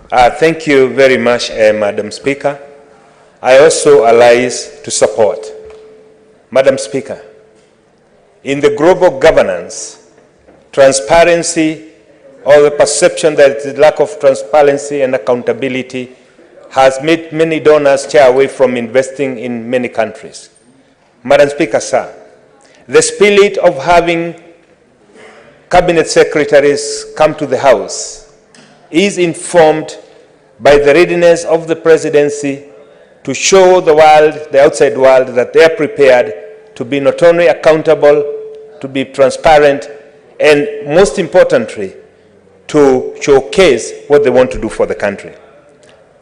Thank you very much, Madam Speaker. I also allies to support. Madam Speaker, in the global governance, transparency or the perception that the lack of transparency and accountability has made many donors shy away from investing in many countries. Madam Speaker, sir, the spirit of having cabinet secretaries come to the House is informed by the readiness of the presidency to show the world, the outside world, that they are prepared to be not only accountable, to be transparent, and most importantly, to showcase what they want to do for the country.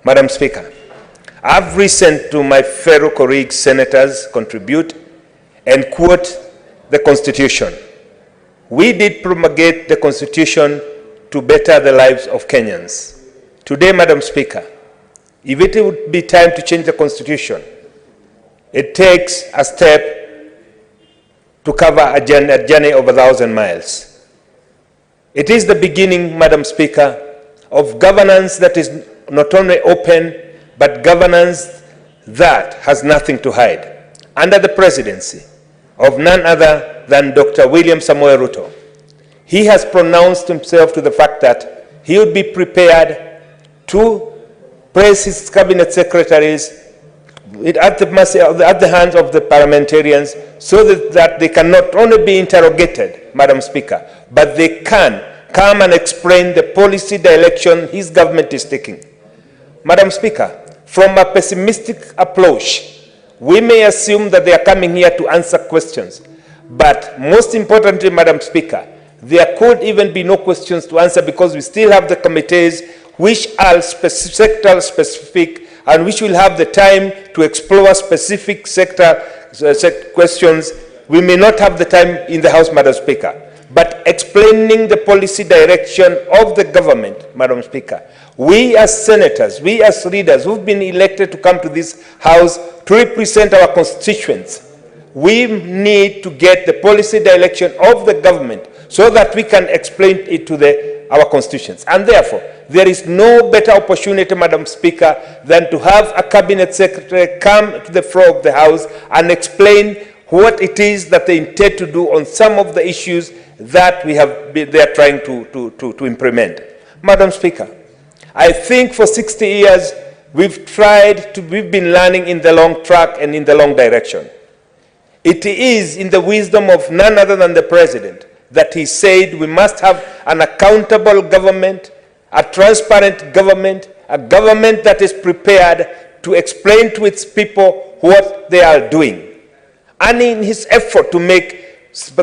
Madam Speaker, I've listened to my fellow colleagues, senators, contribute and quote the Constitution. We did promulgate the Constitution to better the lives of Kenyans. Today, Madam Speaker, if it would be time to change the Constitution, it takes a step to cover a journey of 1,000 miles. It is the beginning, Madam Speaker, of governance that is not only open, but governance that has nothing to hide. Under the presidency of none other than Dr. William Samoei Ruto, he has pronounced himself to the fact that he would be prepared to place his cabinet secretaries at the hands of the parliamentarians so that they can not only be interrogated, Madam Speaker, but they can come and explain the policy direction his government is taking. Madam Speaker, from a pessimistic approach, we may assume that they are coming here to answer questions. But most importantly, Madam Speaker, there could even be no questions to answer because we still have the committees which are sector specific and which will have the time to explore specific sector questions. We may not have the time in the House, Madam Speaker. But explaining the policy direction of the government, Madam Speaker, we as senators, we as leaders who've been elected to come to this House to represent our constituents, we need to get the policy direction of the government so that we can explain it to our constituents. And therefore, there is no better opportunity, Madam Speaker, than to have a cabinet secretary come to the floor of the House and explain what it is that they intend to do on some of the issues that they are trying to implement. Madam Speaker, I think for 60 years we've been learning in the long track and in the long direction. It is in the wisdom of none other than the President that he said we must have an accountable government, a transparent government, a government that is prepared to explain to its people what they are doing. And in his effort to make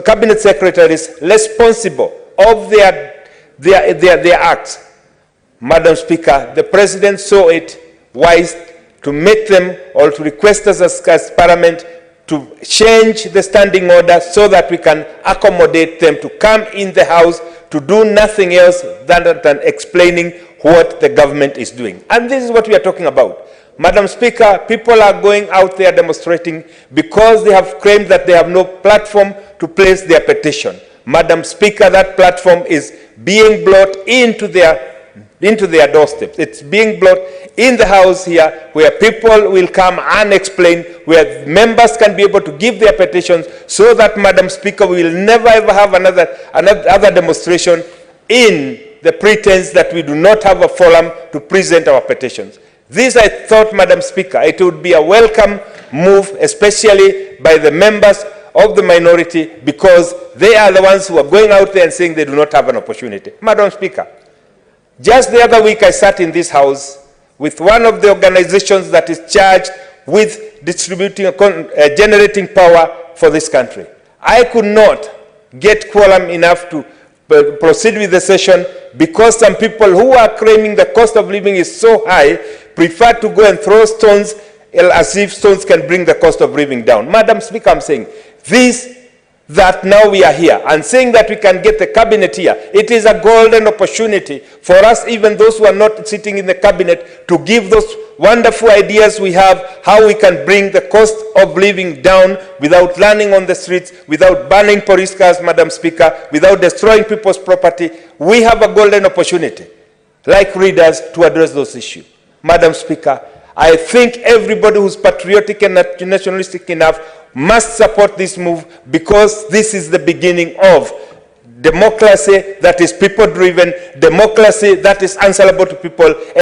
cabinet secretaries responsible of their acts, Madam Speaker, the President saw it wise to make them or to request us as Parliament to change the standing order so that we can accommodate them to come in the House to do nothing else than explaining what the government is doing. And this is what we are talking about. Madam Speaker, people are going out there demonstrating because they have claimed that they have no platform to place their petition. Madam Speaker, that platform is being brought into their doorsteps. It's being brought in the House here where people will come and explain, where members can be able to give their petitions so that, Madam Speaker, we will never ever have another demonstration in the pretense that we do not have a forum to present our petitions. This, I thought, Madam Speaker, it would be a welcome move, especially by the members of the minority, because they are the ones who are going out there and saying they do not have an opportunity. Madam Speaker, just the other week I sat in this House with one of the organizations that is charged with generating power for this country. I could not get quorum enough to proceed with the session because some people who are claiming the cost of living is so high prefer to go and throw stones as if stones can bring the cost of living down. Madam Speaker, I'm saying that now we are here and saying that we can get the cabinet here. It is a golden opportunity for us, even those who are not sitting in the cabinet, to give those wonderful ideas we have, how we can bring the cost of living down without running on the streets, without burning police cars, Madam Speaker, without destroying people's property. We have a golden opportunity. like readers, to address those issues. Madam Speaker, I think everybody who's patriotic and nationalistic enough must support this move, because this is the beginning of democracy that is people-driven, democracy that is answerable to people.